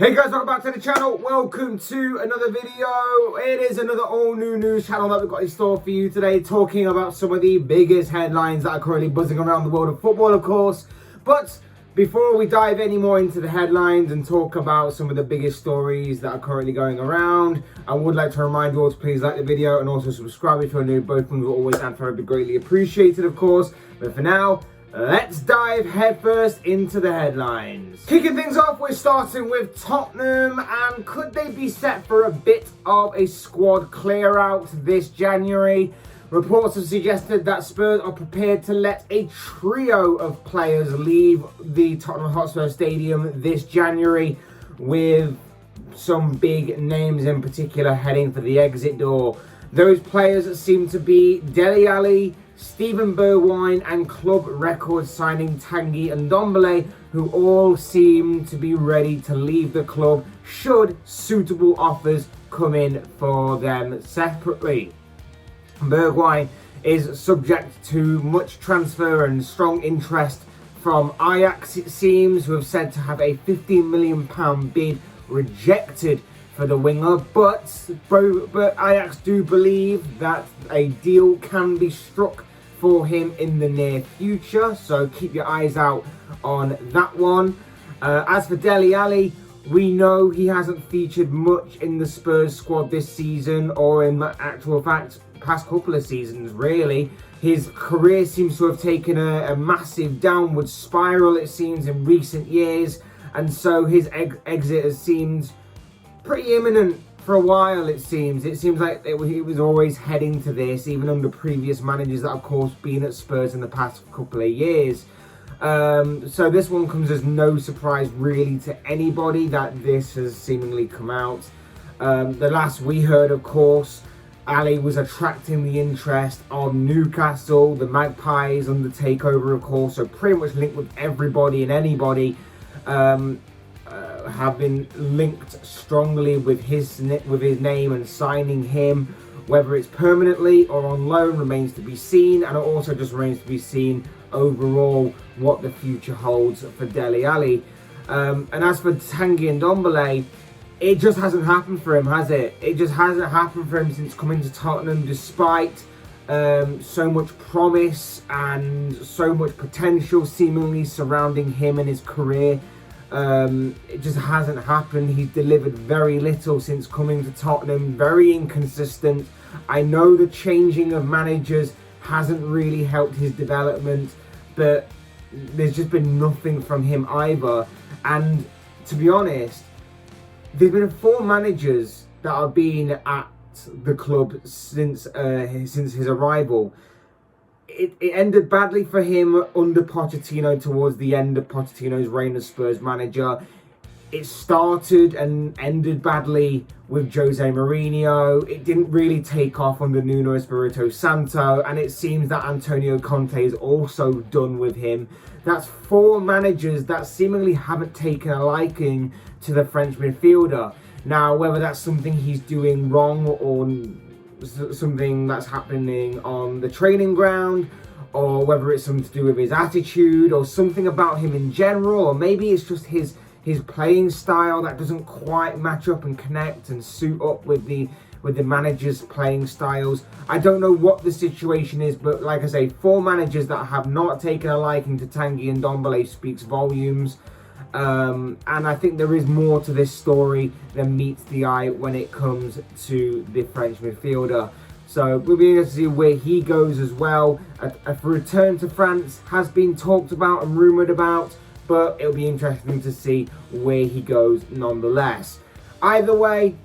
Hey guys, welcome back to the channel. Welcome to another video. It is another all new news channel that we've got in store for you today, talking about some of the biggest headlines that are currently buzzing around the world of football, of course. But before we dive any more into the headlines and talk about some of the biggest stories that are currently going around, I would like to remind you all to please like the video and also subscribe if you're new. Both ones will always and forever be greatly appreciated, of course. But for now, let's dive headfirst into the headlines. Kicking things off, we're starting with Tottenham, and could they be set for a bit of a squad clear out this January? Reports have suggested that Spurs are prepared to let a trio of players leave the Tottenham Hotspur Stadium this January, with some big names in particular heading for the exit door. Those players seem to be Dele Alli, Steven Bergwijn and club record signing Tanguy Ndombele, who all seem to be ready to leave the club should suitable offers come in for them separately. Bergwijn is subject to much transfer and strong interest from Ajax, it seems, who have said to have a £15 million bid rejected for the winger, but Ajax do believe that a deal can be struck for him in the near future, so keep your eyes out on that one. As for Dele Alli, we know he hasn't featured much in the Spurs squad this season, or in actual fact past couple of seasons really. His career seems to have taken a massive downward spiral, it seems, in recent years, and so his exit has seemed pretty imminent for a while. It seems like he was always heading to this, even under previous managers that, of course, been at Spurs in the past couple of years. So this one comes as no surprise really to anybody that this has seemingly come out. The last we heard, of course, Ali was attracting the interest of Newcastle, the Magpies under takeover, of course, so pretty much linked with everybody and anybody. Have been linked strongly with his name and signing him. Whether it's permanently or on loan remains to be seen, and it also just remains to be seen overall what the future holds for Dele Alli. And as for Tanguy Ndombele, it just hasn't happened for him, has it? It just hasn't happened for him since coming to Tottenham, despite so much promise and so much potential seemingly surrounding him and his career. It just hasn't happened. He's delivered very little since coming to Tottenham, very inconsistent. I know the changing of managers hasn't really helped his development, but there's just been nothing from him either. And to be honest, there's been 4 managers that have been at the club since his arrival. It ended badly for him under Pochettino towards the end of Pochettino's reign as Spurs manager. It started and ended badly with Jose Mourinho. It didn't really take off under Nuno Espirito Santo, and it seems that Antonio Conte is also done with him. That's 4 managers that seemingly haven't taken a liking to the French midfielder. Now, whether that's something he's doing wrong or something that's happening on the training ground, or whether it's something to do with his attitude or something about him in general, or maybe it's just his playing style that doesn't quite match up and connect and suit up with the managers' playing styles. I don't know what the situation is, but like I say, 4 managers that have not taken a liking to Tanguy Ndombele speaks volumes. And I think there is more to this story than meets the eye when it comes to the French midfielder. So we'll be able to see where he goes as well. A return to France has been talked about and rumoured about, but it'll be interesting to see where he goes nonetheless. Either way,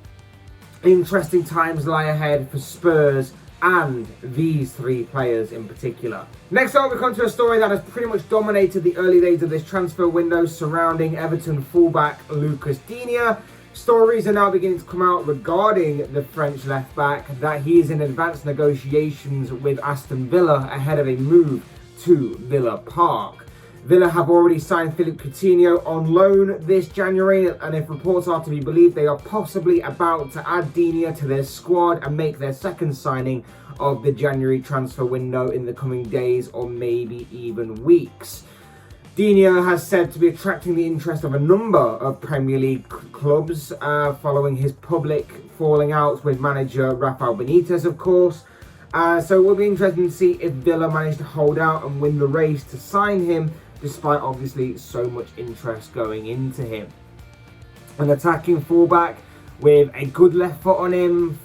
interesting times lie ahead for Spurs and these 3 players in particular. Next up, we come to a story that has pretty much dominated the early days of this transfer window surrounding Everton fullback Lucas Digne. Stories are now beginning to come out regarding the French left-back that he is in advanced negotiations with Aston Villa ahead of a move to Villa Park. Villa have already signed Philippe Coutinho on loan this January, and if reports are to be believed, they are possibly about to add Digne to their squad and make their second signing of the January transfer window in the coming days or maybe even weeks. Digne has said to be attracting the interest of a number of Premier League clubs following his public falling outs with manager Rafael Benitez, of course. So it will be interesting to see if Villa manage to hold out and win the race to sign him, despite obviously so much interest going into him. An attacking fullback with a good left foot on him,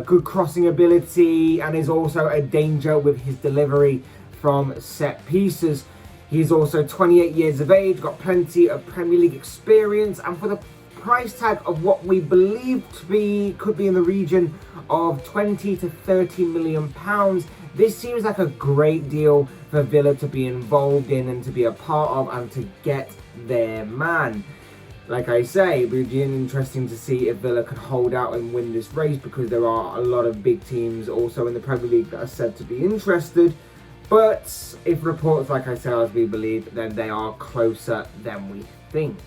good crossing ability, and is also a danger with his delivery from set pieces. He's also 28 years of age, got plenty of Premier League experience, and for the price tag of what we believe to be could be in the region of 20 to 30 million pounds, this seems like a great deal for Villa to be involved in and to be a part of and to get their man. Like I say, it would be interesting to see if Villa can hold out and win this race, because there are a lot of big teams also in the Premier League that are said to be interested. But if reports, like I said, as we believe, then they are closer than we think.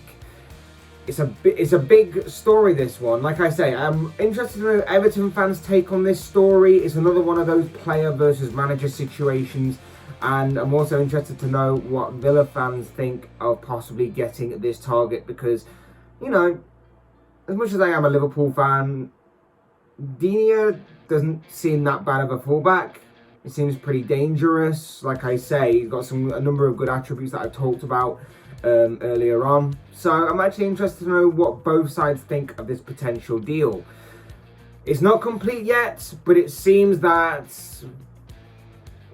It's a big story, this one. Like I say, I'm interested to know Everton fans' take on this story. It's another one of those player versus manager situations. And I'm also interested to know what Villa fans think of possibly getting this target, because, you know, as much as I am a Liverpool fan, Digne doesn't seem that bad of a fullback. It seems pretty dangerous. Like I say, he's got a number of good attributes that I talked about earlier on. So I'm actually interested to know what both sides think of this potential deal. It's not complete yet, but it seems that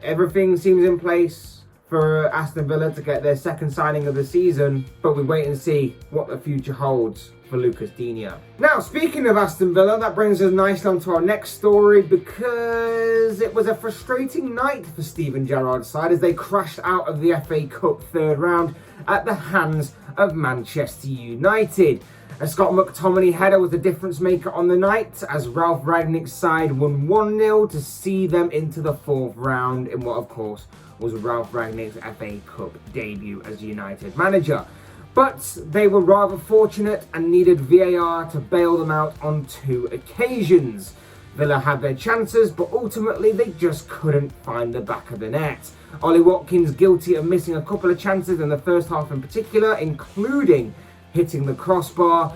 everything seems in place for Aston Villa to get their second signing of the season, but we wait and see what the future holds for Lucas Digne. Now, speaking of Aston Villa, that brings us nicely on to our next story, because it was a frustrating night for Steven Gerrard's side as they crashed out of the FA Cup third round at the hands of Manchester United. A Scott McTominay header was the difference maker on the night, as Ralph Rangnick's side won 1-0 to see them into the fourth round in what, of course, was Ralph Rangnick's FA Cup debut as United manager. But they were rather fortunate and needed VAR to bail them out on 2 occasions. Villa had their chances, but ultimately they just couldn't find the back of the net. Ollie Watkins guilty of missing a couple of chances in the first half in particular, including hitting the crossbar.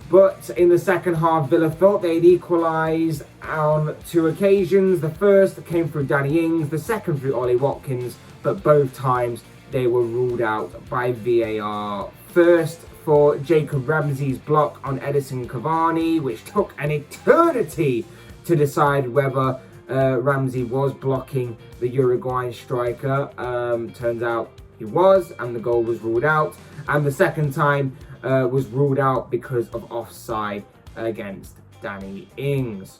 But in the second half, Villa thought they'd equalised on 2 occasions. The first came through Danny Ings, the second through Ollie Watkins, but both times they were ruled out by VAR. First for Jacob Ramsey's block on Edison Cavani, which took an eternity to decide whether Ramsey was blocking the Uruguayan striker. Turns out he was, and the goal was ruled out. And the second time was ruled out because of offside against Danny Ings.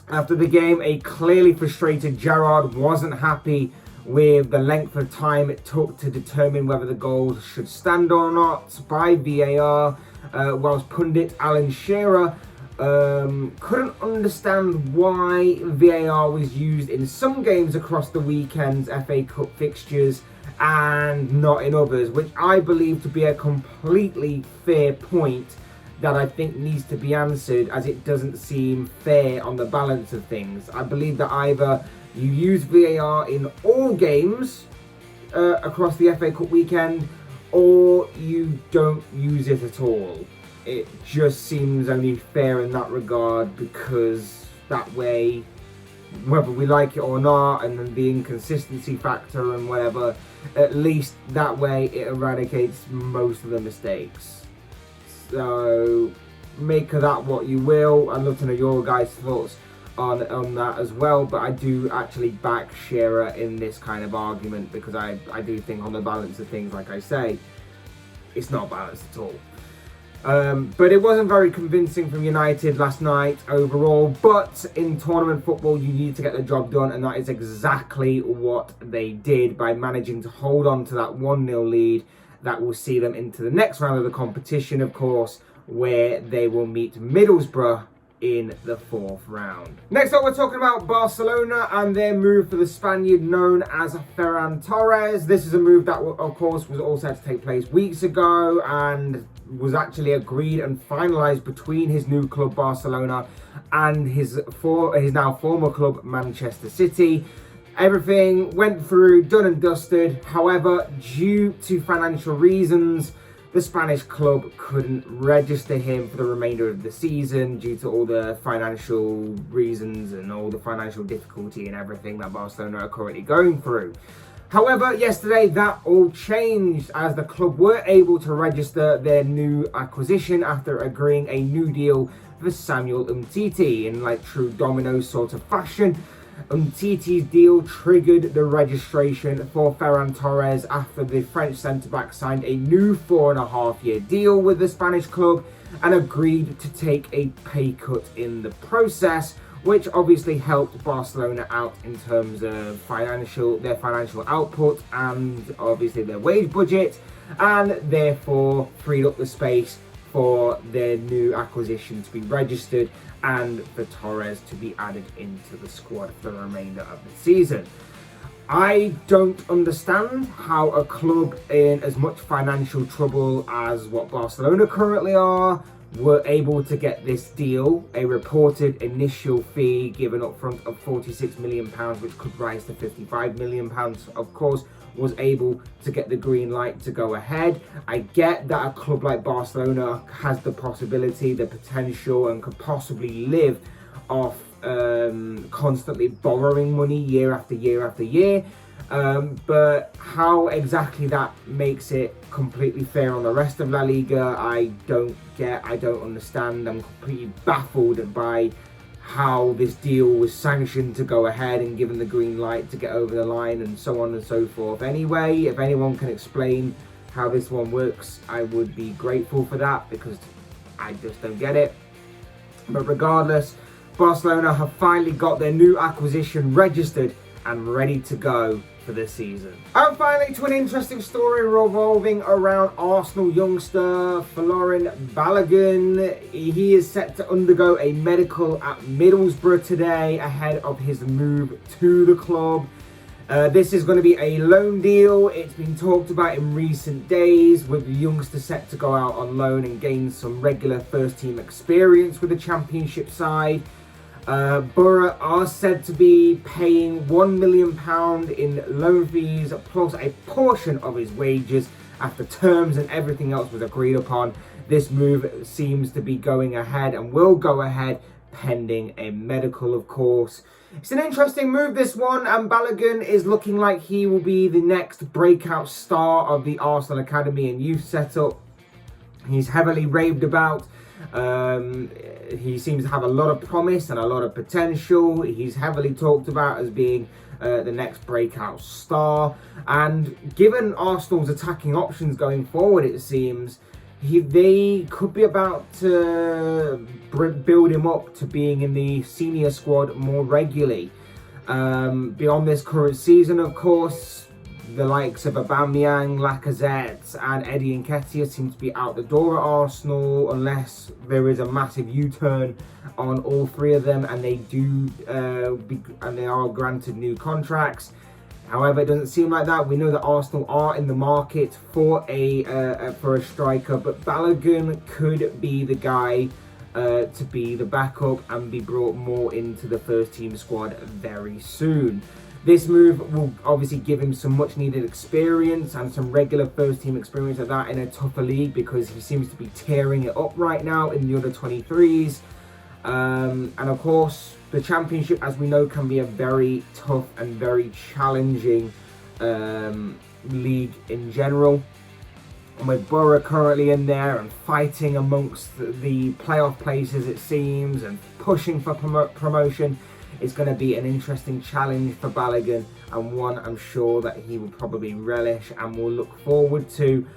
After the game, a clearly frustrated Gerrard wasn't happy with the length of time it took to determine whether the goal should stand or not by VAR, whilst pundit Alan Shearer couldn't understand why VAR was used in some games across the weekend's FA Cup fixtures and not in others, which I believe to be a completely fair point that I think needs to be answered, as it doesn't seem fair on the balance of things. I believe that either you use VAR in all games across the FA Cup weekend, or you don't use it at all. It just seems only fair in that regard, because that way, whether we like it or not, and then the inconsistency factor and whatever, at least that way it eradicates most of the mistakes. So make of that what you will. I'd love to know your guys' thoughts on that as well, but I do actually back Shearer in this kind of argument, because I do think on the balance of things, like I say, it's not balanced at all. But it wasn't very convincing from United last night overall, but in tournament football you need to get the job done, and that is exactly what they did by managing to hold on to that 1-0 lead that will see them into the next round of the competition, of course, where they will meet Middlesbrough in the fourth round. Next up, we're talking about Barcelona and their move for the Spaniard known as Ferran Torres. This is a move that, of course, was all set to take place weeks ago and was actually agreed and finalised between his new club Barcelona and his now former club Manchester City. Everything went through, done and dusted. However, due to financial reasons, the Spanish club couldn't register him for the remainder of the season due to all the financial reasons and all the financial difficulty and everything that Barcelona are currently going through. However, yesterday that all changed as the club were able to register their new acquisition after agreeing a new deal for Samuel Umtiti in like true domino sort of fashion. Umtiti's deal triggered the registration for Ferran Torres after the French centre-back signed a new 4.5-year deal with the Spanish club and agreed to take a pay cut in the process, which obviously helped Barcelona out in terms of their financial output and obviously their wage budget, and therefore freed up the space for their new acquisition to be registered and for Torres to be added into the squad for the remainder of the season. I don't understand how a club in as much financial trouble as what Barcelona currently are were able to get this deal. A reported initial fee given up front of £46 million, which could rise to £55 million, of course, was able to get the green light to go ahead. I get that a club like Barcelona has the possibility, the potential, and could possibly live off constantly borrowing money year after year after year. But how exactly that makes it completely fair on the rest of La Liga, I don't understand. I'm completely baffled by how this deal was sanctioned to go ahead and given the green light to get over the line and so on and so forth. Anyway, if anyone can explain how this one works, I would be grateful for that because I just don't get it. But regardless, Barcelona have finally got their new acquisition registered and ready to go for this season. And finally, to an interesting story revolving around Arsenal youngster Folarin Balogun. He is set to undergo a medical at Middlesbrough today ahead of his move to the club. This is going to be a loan deal. It's been talked about in recent days with the youngster set to go out on loan and gain some regular first team experience with the Championship side. Borough are said to be paying £1 million in loan fees plus a portion of his wages after terms and everything else was agreed upon. This move seems to be going ahead and will go ahead pending a medical, of course. It's an interesting move, this one, and Balogun is looking like he will be the next breakout star of the Arsenal Academy and youth setup. He's heavily raved about. He seems to have a lot of promise and a lot of potential. He's heavily talked about as being the next breakout star. And given Arsenal's attacking options going forward, it seems, they could be about to build him up to being in the senior squad more regularly. Beyond this current season, of course, the likes of Aubameyang, Lacazette and Eddie Nketiah seem to be out the door at Arsenal unless there is a massive U-turn on all three of them and they are granted new contracts. However, it doesn't seem like that. We know that Arsenal are in the market for a striker, but Balogun could be the guy to be the backup and be brought more into the first team squad very soon. This move will obviously give him some much needed experience and some regular first team experience of that in a tougher league because he seems to be tearing it up right now in the under 23s. And of course, the Championship, as we know, can be a very tough and very challenging league in general. And with Borough currently in there and fighting amongst the playoff places, it seems, and pushing for promotion, it's going to be an interesting challenge for Balogun and one I'm sure that he will probably relish and will look forward to.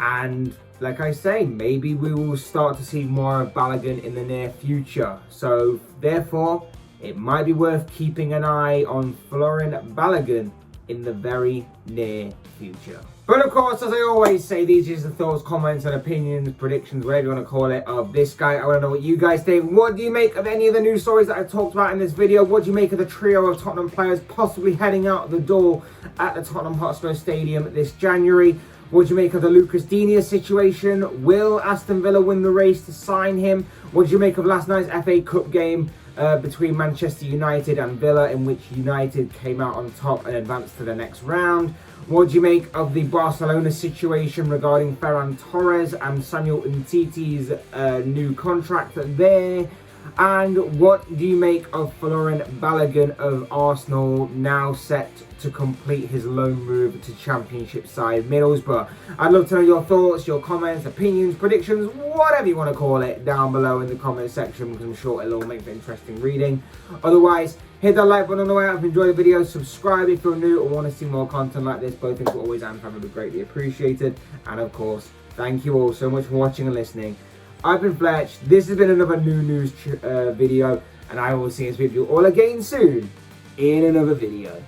And like I say, maybe we will start to see more of Balogun in the near future. So therefore, it might be worth keeping an eye on Folarin Balogun in the very near future. But of course, as I always say, these are just the thoughts, comments and opinions, predictions, whatever you want to call it, of this guy. I want to know what you guys think. What do you make of any of the news stories that I talked about in this video? What do you make of the trio of Tottenham players possibly heading out the door at the Tottenham Hotspur Stadium this January? What do you make of the Lucas Digne situation? Will Aston Villa win the race to sign him? What do you make of last night's FA Cup game between Manchester United and Villa, in which United came out on top and advanced to the next round. What do you make of the Barcelona situation regarding Ferran Torres and Samuel Umtiti's new contract there? And what do you make of Folarin Balogun of Arsenal, now set to complete his loan move to Championship side Middlesbrough? I'd love to know your thoughts, your comments, opinions, predictions, whatever you want to call it, down below in the comment section, because I'm sure it'll all make for interesting reading. Otherwise, hit that like button on the way out if you enjoyed the video, subscribe if you're new or want to see more content like this. Both things will always and forever be greatly appreciated. And of course, thank you all so much for watching and listening. I've been Fletch, this has been another New-Newz video, and I will see you all again soon in another video.